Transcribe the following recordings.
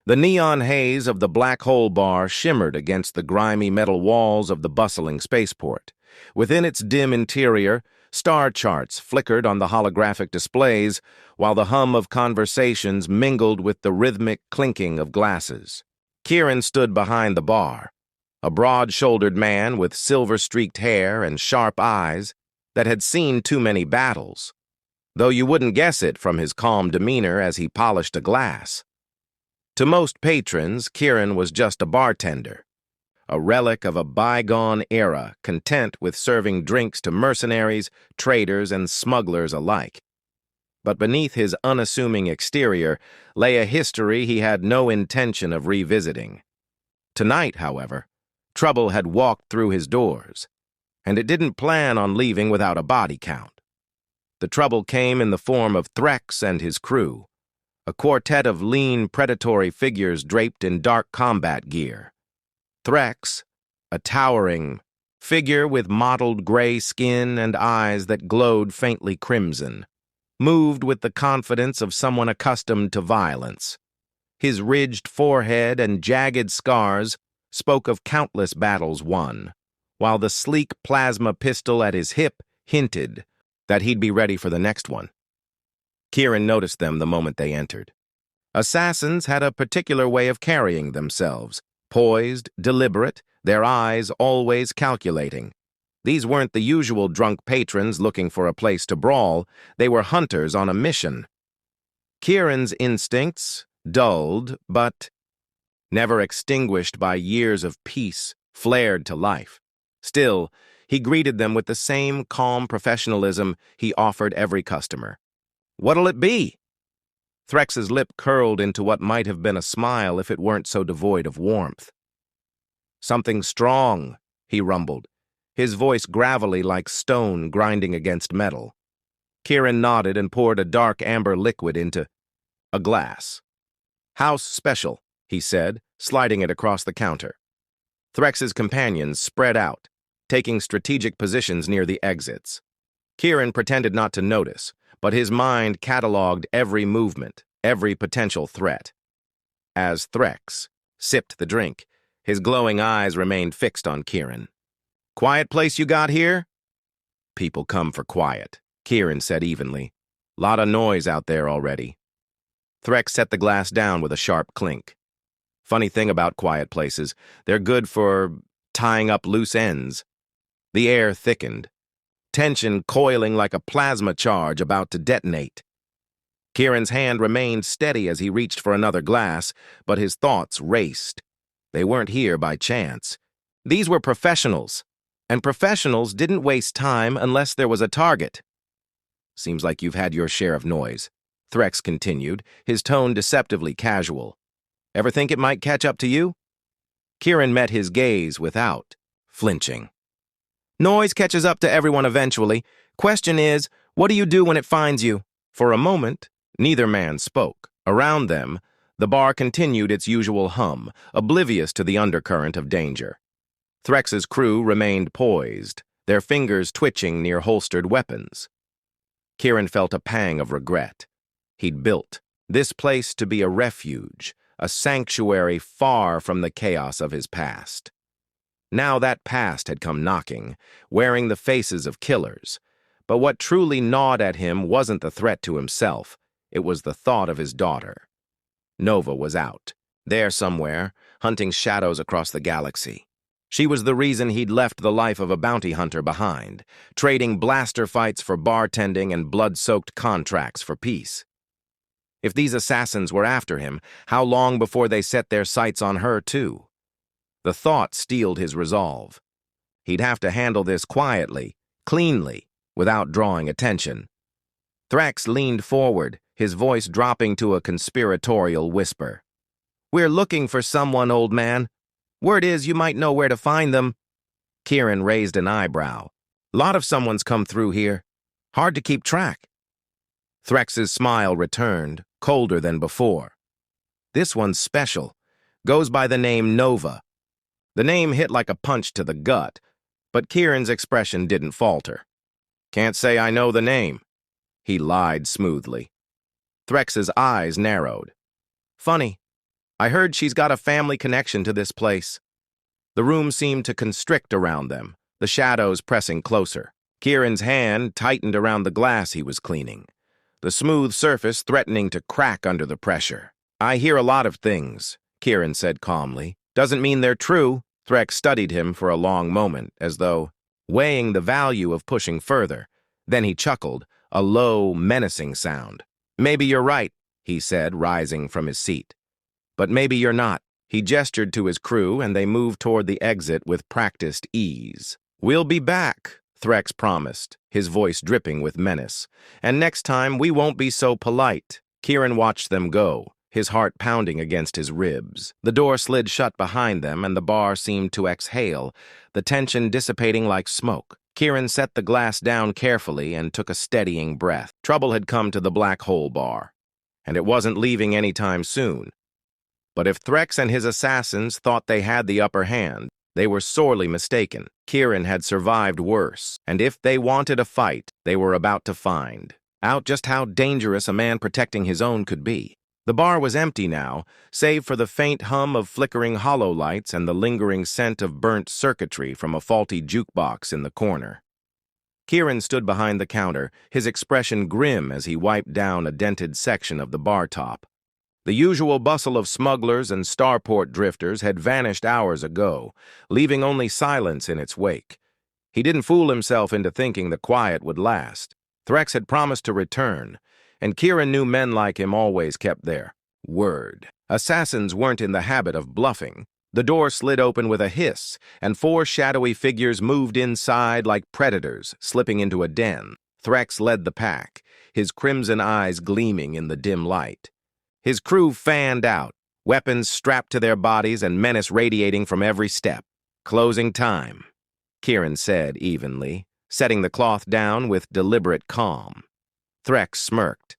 The neon haze of the black hole bar shimmered against the grimy metal walls of the bustling spaceport. Within its dim interior, star charts flickered on the holographic displays, while the hum of conversations mingled with the rhythmic clinking of glasses. Kieran stood behind the bar, a broad-shouldered man with silver-streaked hair and sharp eyes that had seen too many battles, though you wouldn't guess it from his calm demeanor as he polished a glass. To most patrons, Kieran was just a bartender, a relic of a bygone era, content with serving drinks to mercenaries, traders, and smugglers alike. But beneath his unassuming exterior lay a history he had no intention of revisiting. Tonight, however, trouble had walked through his doors, and it didn't plan on leaving without a body count. The trouble came in the form of Threx and his crew, a quartet of lean, predatory figures draped in dark combat gear. Threx, a towering figure with mottled gray skin and eyes that glowed faintly crimson, moved with the confidence of someone accustomed to violence. His ridged forehead and jagged scars spoke of countless battles won, while the sleek plasma pistol at his hip hinted that he'd be ready for the next one. Kieran noticed them the moment they entered. Assassins had a particular way of carrying themselves, poised, deliberate, their eyes always calculating. These weren't the usual drunk patrons looking for a place to brawl, they were hunters on a mission. Kieran's instincts, dulled but never extinguished by years of peace, flared to life. Still, he greeted them with the same calm professionalism he offered every customer. "What'll it be?" Threx's lip curled into what might have been a smile if it weren't so devoid of warmth. "Something strong," he rumbled, his voice gravelly like stone grinding against metal. Kieran nodded and poured a dark amber liquid into a glass. "House special," he said, sliding it across the counter. Threx's companions spread out, taking strategic positions near the exits. Kieran pretended not to notice, but his mind catalogued every movement, every potential threat. As Threx sipped the drink, his glowing eyes remained fixed on Kieran. "Quiet place you got here?" "People come for quiet," Kieran said evenly. "Lot of noise out there already." Threx set the glass down with a sharp clink. "Funny thing about quiet places, they're good for tying up loose ends." The air thickened, tension coiling like a plasma charge about to detonate. Kieran's hand remained steady as he reached for another glass, but his thoughts raced. They weren't here by chance. These were professionals, and professionals didn't waste time unless there was a target. "Seems like you've had your share of noise," Threx continued, his tone deceptively casual. "Ever think it might catch up to you?" Kieran met his gaze without flinching. "Noise catches up to everyone eventually. Question is, what do you do when it finds you?" For a moment, neither man spoke. Around them, the bar continued its usual hum, oblivious to the undercurrent of danger. Threx's crew remained poised, their fingers twitching near holstered weapons. Kieran felt a pang of regret. He'd built this place to be a refuge, a sanctuary far from the chaos of his past. Now that past had come knocking, wearing the faces of killers. But what truly gnawed at him wasn't the threat to himself, it was the thought of his daughter. Nova was out, there somewhere, hunting shadows across the galaxy. She was the reason he'd left the life of a bounty hunter behind, trading blaster fights for bartending and blood-soaked contracts for peace. If these assassins were after him, how long before they set their sights on her, too? The thought steeled his resolve. He'd have to handle this quietly, cleanly, without drawing attention. Threx leaned forward, his voice dropping to a conspiratorial whisper. "We're looking for someone, old man. Word is you might know where to find them." Kieran raised an eyebrow. "Lot of someone's come through here. Hard to keep track." Threx's smile returned, colder than before. "This one's special. Goes by the name Nova." The name hit like a punch to the gut, but Kieran's expression didn't falter. "Can't say I know the name." He lied smoothly. Threx's eyes narrowed. "Funny. I heard she's got a family connection to this place. The room seemed to constrict around them, the shadows pressing closer. Kieran's hand tightened around the glass he was cleaning, the smooth surface threatening to crack under the pressure. I hear a lot of things, Kieran said calmly. Doesn't mean they're true. Threx studied him for a long moment, as though weighing the value of pushing further. Then he chuckled, a low, menacing sound. Maybe you're right, he said, rising from his seat. But maybe you're not. He gestured to his crew, and they moved toward the exit with practiced ease. We'll be back, Threx promised, his voice dripping with menace. And next time, we won't be so polite. Kieran watched them go, his heart pounding against his ribs. The door slid shut behind them, and the bar seemed to exhale, the tension dissipating like smoke. Kieran set the glass down carefully and took a steadying breath. Trouble had come to the Black Hole Bar, and it wasn't leaving any time soon. But if Threx and his assassins thought they had the upper hand, they were sorely mistaken. Kieran had survived worse, and if they wanted a fight, they were about to find out just how dangerous a man protecting his own could be. The bar was empty now, save for the faint hum of flickering hollow lights and the lingering scent of burnt circuitry from a faulty jukebox in the corner. Kieran stood behind the counter, his expression grim as he wiped down a dented section of the bar top. The usual bustle of smugglers and starport drifters had vanished hours ago, leaving only silence in its wake. He didn't fool himself into thinking the quiet would last. Threx had promised to return, and Kieran knew men like him always kept their word. Assassins weren't in the habit of bluffing. The door slid open with a hiss, and 4 shadowy figures moved inside like predators, slipping into a den. Threx led the pack, his crimson eyes gleaming in the dim light. His crew fanned out, weapons strapped to their bodies and menace radiating from every step. Closing time, Kieran said evenly, setting the cloth down with deliberate calm. Threx smirked.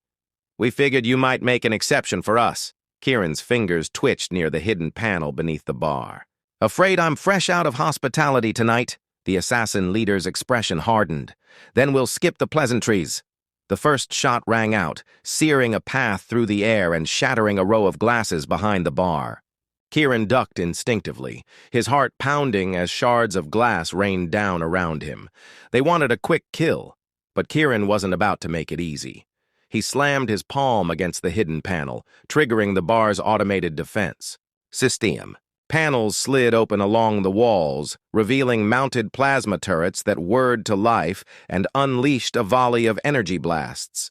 We figured you might make an exception for us. Kieran's fingers twitched near the hidden panel beneath the bar. Afraid I'm fresh out of hospitality tonight. The assassin leader's expression hardened. Then we'll skip the pleasantries. The first shot rang out, searing a path through the air and shattering a row of glasses behind the bar. Kieran ducked instinctively, his heart pounding as shards of glass rained down around him. They wanted a quick kill, but Kieran wasn't about to make it easy. He slammed his palm against the hidden panel, triggering the bar's automated defense. System. Panels slid open along the walls, revealing mounted plasma turrets that whirred to life and unleashed a volley of energy blasts.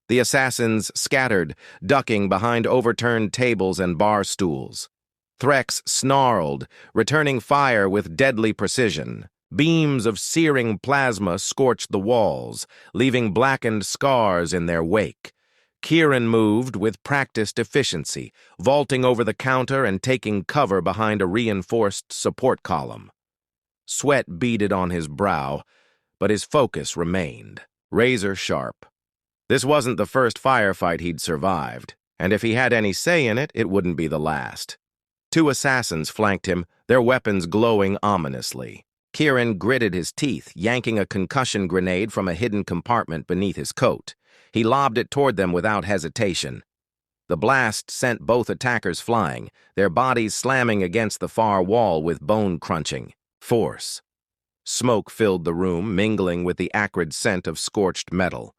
The assassins scattered, ducking behind overturned tables and bar stools. Threx snarled, returning fire with deadly precision. Beams of searing plasma scorched the walls, leaving blackened scars in their wake. Kieran moved with practiced efficiency, vaulting over the counter and taking cover behind a reinforced support column. Sweat beaded on his brow, but his focus remained, razor sharp. This wasn't the first firefight he'd survived, and if he had any say in it, it wouldn't be the last. 2 assassins flanked him, their weapons glowing ominously. Kieran gritted his teeth, yanking a concussion grenade from a hidden compartment beneath his coat. He lobbed it toward them without hesitation. The blast sent both attackers flying, their bodies slamming against the far wall with bone-crunching force. Smoke filled the room, mingling with the acrid scent of scorched metal.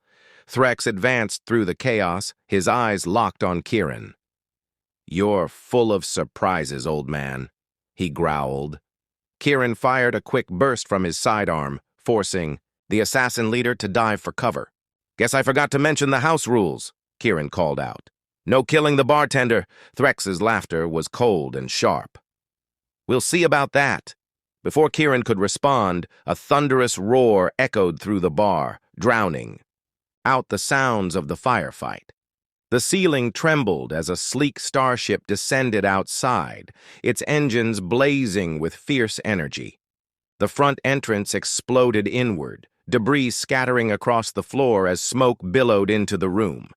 Threx advanced through the chaos, his eyes locked on Kieran. "You're full of surprises, old man," he growled. Kieran fired a quick burst from his sidearm, forcing the assassin leader to dive for cover. "Guess I forgot to mention the house rules," Kieran called out. "No killing the bartender." Threx's laughter was cold and sharp. "We'll see about that." Before Kieran could respond, a thunderous roar echoed through the bar, drowning out the sounds of the firefight. The ceiling trembled as a sleek starship descended outside, its engines blazing with fierce energy. The front entrance exploded inward, debris scattering across the floor as smoke billowed into the room.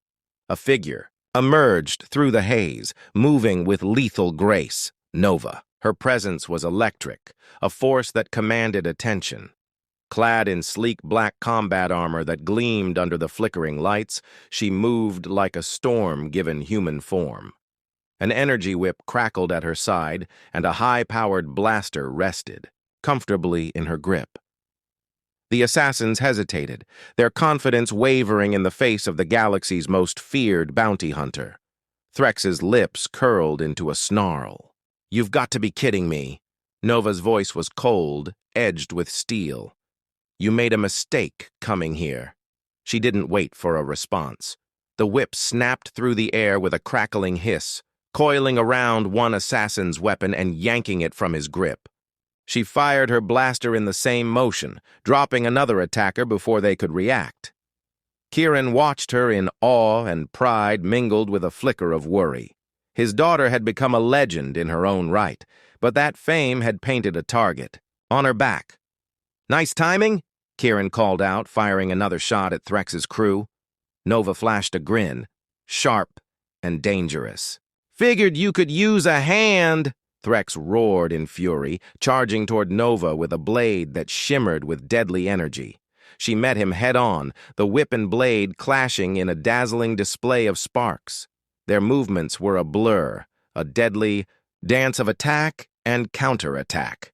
A figure emerged through the haze, moving with lethal grace. Nova. Her presence was electric, a force that commanded attention. Clad in sleek black combat armor that gleamed under the flickering lights, she moved like a storm given human form. An energy whip crackled at her side, and a high-powered blaster rested, comfortably in her grip. The assassins hesitated, their confidence wavering in the face of the galaxy's most feared bounty hunter. Threx's lips curled into a snarl. "You've got to be kidding me." Nova's voice was cold, edged with steel. "You made a mistake coming here." She didn't wait for a response. The whip snapped through the air with a crackling hiss, coiling around one assassin's weapon and yanking it from his grip. She fired her blaster in the same motion, dropping another attacker before they could react. Kieran watched her in awe and pride mingled with a flicker of worry. His daughter had become a legend in her own right, but that fame had painted a target on her back. "Nice timing," Kieran called out, firing another shot at Threx's crew. Nova flashed a grin, sharp and dangerous. "Figured you could use a hand," Threx roared in fury, charging toward Nova with a blade that shimmered with deadly energy. She met him head-on, the whip and blade clashing in a dazzling display of sparks. Their movements were a blur, a deadly dance of attack and counterattack.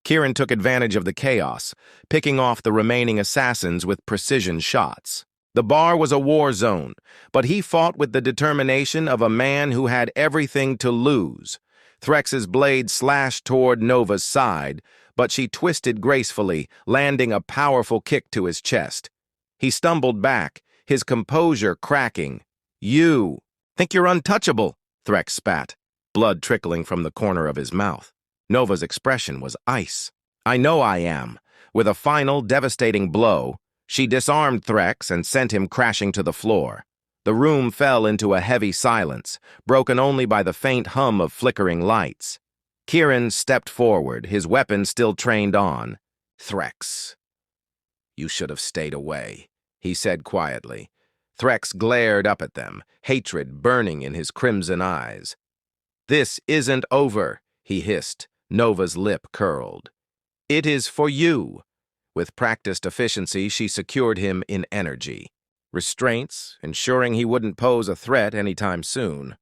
Kieran took advantage of the chaos, picking off the remaining assassins with precision shots. The bar was a war zone, but he fought with the determination of a man who had everything to lose. Threx's blade slashed toward Nova's side, but she twisted gracefully, landing a powerful kick to his chest. He stumbled back, his composure cracking. "You think you're untouchable," Threx spat, blood trickling from the corner of his mouth. Nova's expression was ice. "I know I am." With a final, devastating blow, she disarmed Threx and sent him crashing to the floor. The room fell into a heavy silence, broken only by the faint hum of flickering lights. Kieran stepped forward, his weapon still trained on. "Threx, you should have stayed away," he said quietly. Threx glared up at them, hatred burning in his crimson eyes. "This isn't over," he hissed, Nova's lip curled. "It is for you." With practiced efficiency, she secured him in energy. Restraints, ensuring he wouldn't pose a threat anytime soon.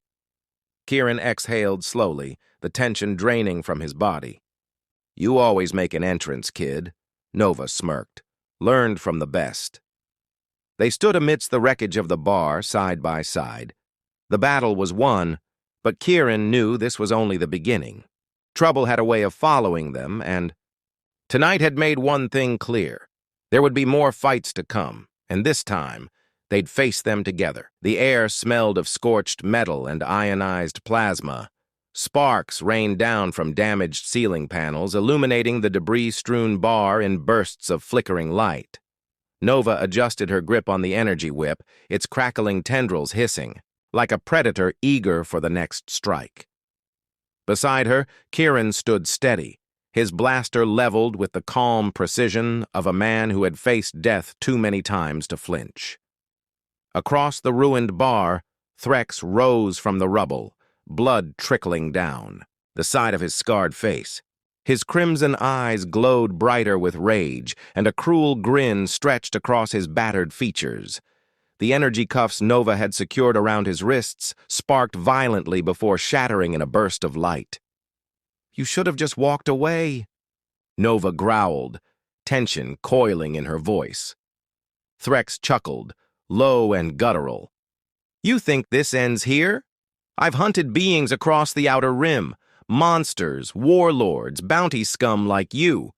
Kieran exhaled slowly, the tension draining from his body. "You always make an entrance, kid," Nova smirked. "Learned from the best." They stood amidst the wreckage of the bar, side by side. The battle was won, but Kieran knew this was only the beginning. Trouble had a way of following them, and tonight had made one thing clear. There would be more fights to come, and this time, they'd face them together. The air smelled of scorched metal and ionized plasma. Sparks rained down from damaged ceiling panels, illuminating the debris-strewn bar in bursts of flickering light. Nova adjusted her grip on the energy whip, its crackling tendrils hissing, like a predator eager for the next strike. Beside her, Kieran stood steady, his blaster leveled with the calm precision of a man who had faced death too many times to flinch. Across the ruined bar, Threx rose from the rubble, blood trickling down the side of his scarred face. His crimson eyes glowed brighter with rage, and a cruel grin stretched across his battered features. The energy cuffs Nova had secured around his wrists sparked violently before shattering in a burst of light. "You should have just walked away," Nova growled, tension coiling in her voice. Threx chuckled, low and guttural. "You think this ends here? I've hunted beings across the Outer Rim, monsters, warlords, bounty scum like you,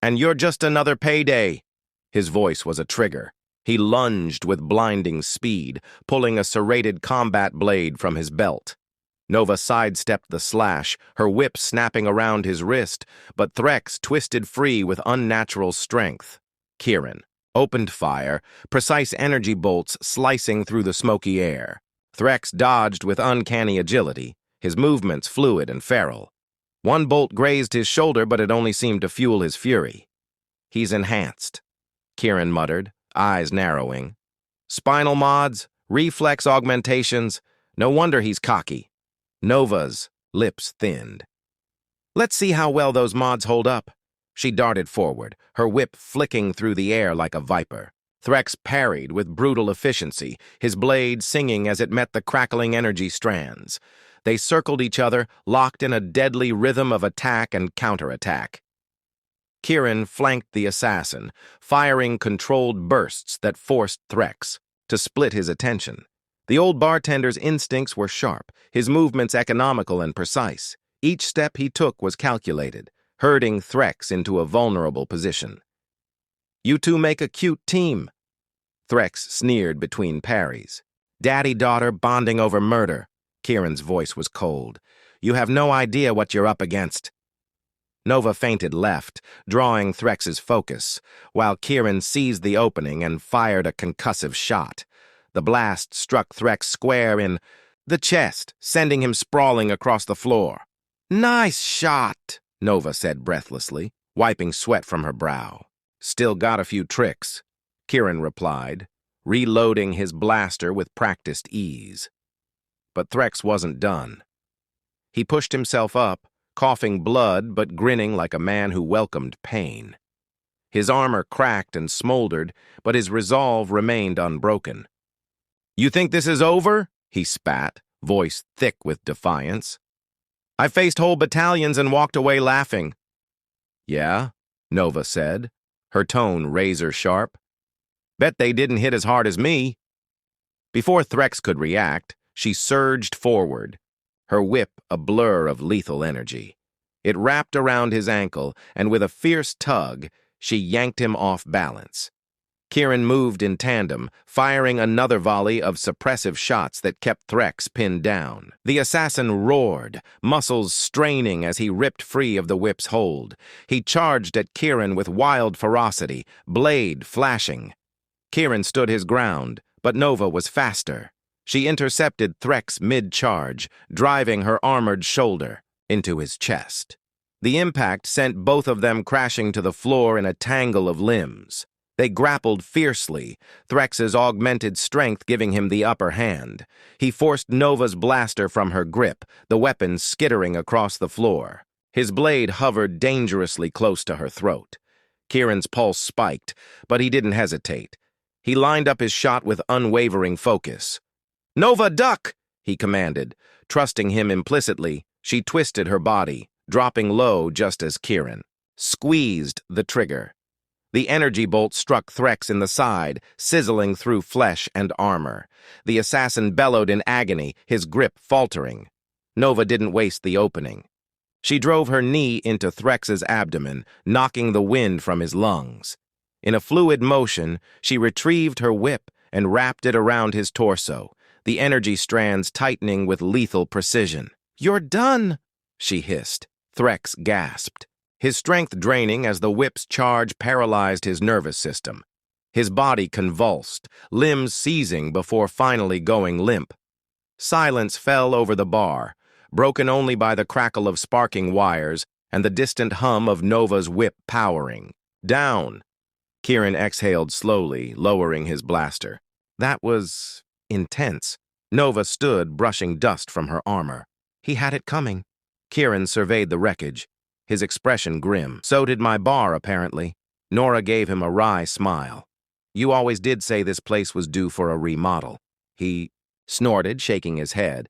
and you're just another payday." His voice was a trigger. He lunged with blinding speed, pulling a serrated combat blade from his belt. Nova sidestepped the slash, her whip snapping around his wrist, but Threx twisted free with unnatural strength. Kieran opened fire, precise energy bolts slicing through the smoky air. Threx dodged with uncanny agility, his movements fluid and feral. One bolt grazed his shoulder, but it only seemed to fuel his fury. "He's enhanced," Kieran muttered, eyes narrowing. "Spinal mods, reflex augmentations, no wonder he's cocky." Nova's lips thinned. "Let's see how well those mods hold up." She darted forward, her whip flicking through the air like a viper. Threx parried with brutal efficiency, his blade singing as it met the crackling energy strands. They circled each other, locked in a deadly rhythm of attack and counterattack. Kieran flanked the assassin, firing controlled bursts that forced Threx to split his attention. The old bartender's instincts were sharp, his movements economical and precise. Each step he took was calculated, herding Threx into a vulnerable position. "You two make a cute team," Threx sneered between parries. "Daddy-daughter bonding over murder." Kieran's voice was cold. "You have no idea what you're up against." Nova feinted left, drawing Threx's focus, while Kieran seized the opening and fired a concussive shot. The blast struck Threx square in the chest, sending him sprawling across the floor. "Nice shot," Nova said breathlessly, wiping sweat from her brow. "Still got a few tricks," Kieran replied, reloading his blaster with practiced ease. But Threx wasn't done. He pushed himself up, coughing blood but grinning like a man who welcomed pain. His armor cracked and smoldered, but his resolve remained unbroken. "You think this is over?" he spat, voice thick with defiance. "I faced whole battalions and walked away laughing." "Yeah?" Nova said, her tone razor-sharp. "Bet they didn't hit as hard as me." Before Threx could react, she surged forward, her whip a blur of lethal energy. It wrapped around his ankle, and with a fierce tug, she yanked him off balance. Kieran moved in tandem, firing another volley of suppressive shots that kept Threx pinned down. The assassin roared, muscles straining as he ripped free of the whip's hold. He charged at Kieran with wild ferocity, blade flashing. Kieran stood his ground, but Nova was faster. She intercepted Threx mid-charge, driving her armored shoulder into his chest. The impact sent both of them crashing to the floor in a tangle of limbs. They grappled fiercely, Threx's augmented strength giving him the upper hand. He forced Nova's blaster from her grip, the weapon skittering across the floor. His blade hovered dangerously close to her throat. Kieran's pulse spiked, but he didn't hesitate. He lined up his shot with unwavering focus. "Nova, duck!" he commanded. Trusting him implicitly, she twisted her body, dropping low just as Kieran squeezed the trigger. The energy bolt struck Threx in the side, sizzling through flesh and armor. The assassin bellowed in agony, his grip faltering. Nova didn't waste the opening. She drove her knee into Threx's abdomen, knocking the wind from his lungs. In a fluid motion, she retrieved her whip and wrapped it around his torso, the energy strands tightening with lethal precision. "You're done," she hissed. Threx gasped, his strength draining as the whip's charge paralyzed his nervous system. His body convulsed, limbs seizing before finally going limp. Silence fell over the bar, broken only by the crackle of sparking wires and the distant hum of Nova's whip powering. "Down!" Kieran exhaled slowly, lowering his blaster. That was intense. Nova stood, brushing dust from her armor. He had it coming. Kieran surveyed the wreckage, his expression grim. "So did my bar, apparently." Nora gave him a wry smile. "You always did say this place was due for a remodel." He snorted, shaking his head.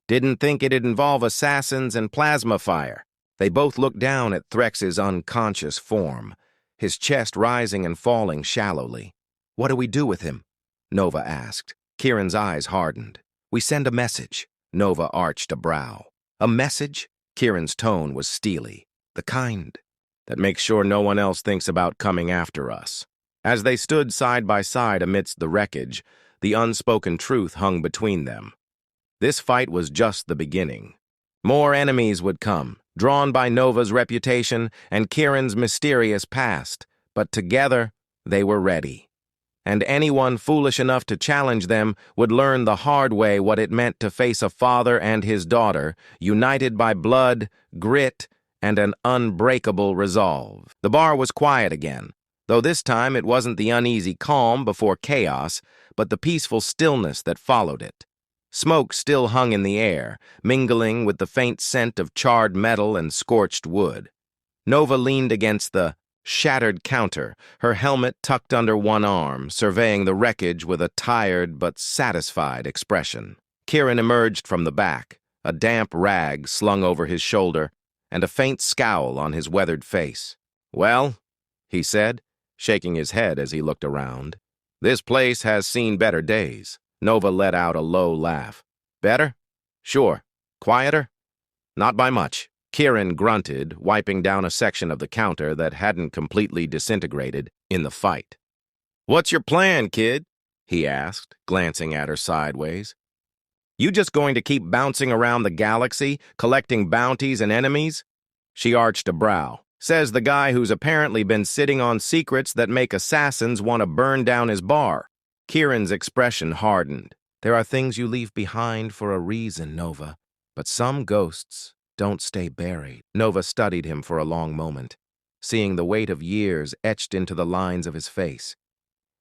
"Didn't think it'd involve assassins and plasma fire." They both looked down at Threx's unconscious form, his chest rising and falling shallowly. "What do we do with him?" Nova asked. Kieran's eyes hardened. "We send a message." Nova arched a brow. "A message?" Kieran's tone was steely. "The kind that makes sure no one else thinks about coming after us." As they stood side by side amidst the wreckage, the unspoken truth hung between them. This fight was just the beginning. More enemies would come, drawn by Nova's reputation and Kieran's mysterious past, but together they were ready. And anyone foolish enough to challenge them would learn the hard way what it meant to face a father and his daughter, united by blood, grit, and an unbreakable resolve. The bar was quiet again, though this time it wasn't the uneasy calm before chaos, but the peaceful stillness that followed it. Smoke still hung in the air, mingling with the faint scent of charred metal and scorched wood. Nova leaned against the shattered counter, her helmet tucked under one arm, surveying the wreckage with a tired but satisfied expression. Kieran emerged from the back, a damp rag slung over his shoulder, and a faint scowl on his weathered face. "Well," he said, shaking his head as he looked around. "This place has seen better days." Nova let out a low laugh. "Better? Sure. Quieter? Not by much." Kieran grunted, wiping down a section of the counter that hadn't completely disintegrated in the fight. "What's your plan, kid?" he asked, glancing at her sideways. "You just going to keep bouncing around the galaxy, collecting bounties and enemies?" She arched a brow. "Says the guy who's apparently been sitting on secrets that make assassins want to burn down his bar." Kieran's expression hardened. "There are things you leave behind for a reason, Nova. But some ghosts don't stay buried." Nova studied him for a long moment, seeing the weight of years etched into the lines of his face.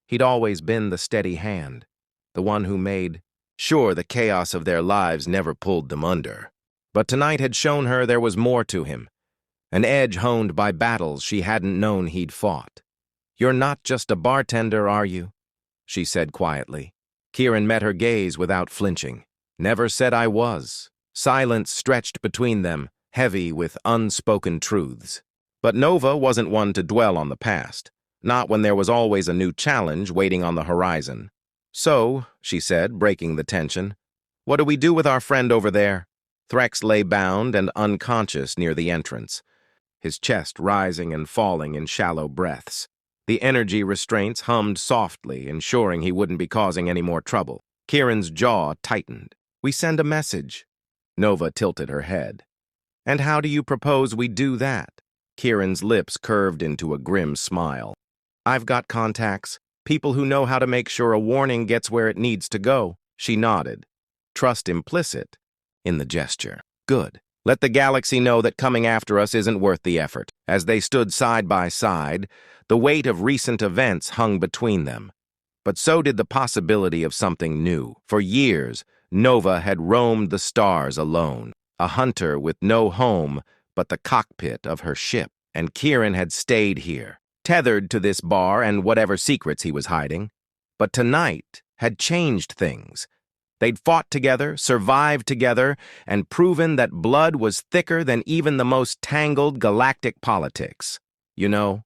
He'd always been the steady hand, the one who made sure the chaos of their lives never pulled them under. But tonight had shown her there was more to him, an edge honed by battles she hadn't known he'd fought. "You're not just a bartender, are you?" she said quietly. Kieran met her gaze without flinching. "Never said I was." Silence stretched between them, heavy with unspoken truths. But Nova wasn't one to dwell on the past, not when there was always a new challenge waiting on the horizon. "So," she said, breaking the tension, "what do we do with our friend over there?" Threx lay bound and unconscious near the entrance, his chest rising and falling in shallow breaths. The energy restraints hummed softly, ensuring he wouldn't be causing any more trouble. Kieran's jaw tightened. "We send a message." Nova tilted her head. "And how do you propose we do that?" Kieran's lips curved into a grim smile. "I've got contacts, people who know how to make sure a warning gets where it needs to go." She nodded, trust implicit in the gesture. "Good. Let the galaxy know that coming after us isn't worth the effort." As they stood side by side, the weight of recent events hung between them. But so did the possibility of something new. For years, Nova had roamed the stars alone, a hunter with no home but the cockpit of her ship. And Kieran had stayed here, tethered to this bar and whatever secrets he was hiding. But tonight had changed things. They'd fought together, survived together, and proven that blood was thicker than even the most tangled galactic politics. "You know,"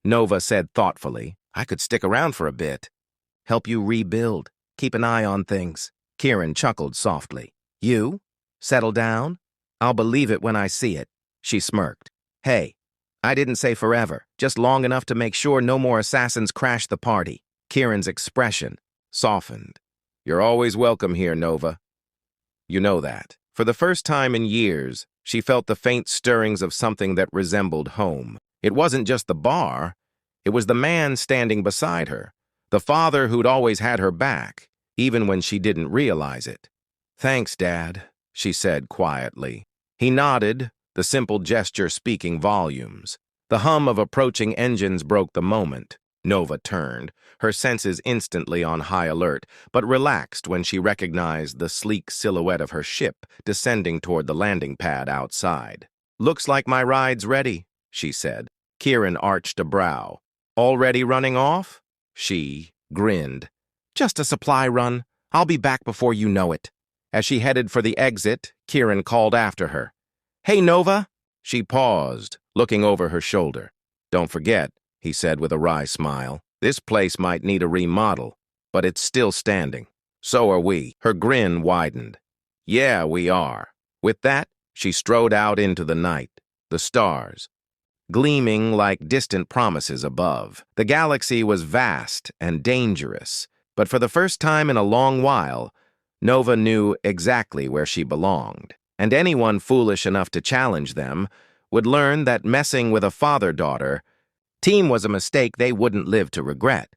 Nova said thoughtfully, "I could stick around for a bit. Help you rebuild, keep an eye on things." Kieran chuckled softly. "You? Settle down? I'll believe it when I see it." She smirked. "Hey, I didn't say forever, just long enough to make sure no more assassins crash the party." Kieran's expression softened. "You're always welcome here, Nova. You know that." For the first time in years, she felt the faint stirrings of something that resembled home. It wasn't just the bar, it was the man standing beside her, the father who'd always had her back, even when she didn't realize it. "Thanks, Dad," she said quietly. He nodded, the simple gesture speaking volumes. The hum of approaching engines broke the moment. Nova turned, her senses instantly on high alert, but relaxed when she recognized the sleek silhouette of her ship descending toward the landing pad outside. "Looks like my ride's ready," she said. Kieran arched a brow. "Already running off?" She grinned. "Just a supply run. I'll be back before you know it." As she headed for the exit, Kieran called after her. "Hey, Nova!" She paused, looking over her shoulder. "Don't forget," he said with a wry smile, "this place might need a remodel, but it's still standing. So are we." Her grin widened. "Yeah, we are." With that, she strode out into the night, the stars gleaming like distant promises above. The galaxy was vast and dangerous, but for the first time in a long while, Nova knew exactly where she belonged, and anyone foolish enough to challenge them would learn that messing with a father-daughter team was a mistake they wouldn't live to regret.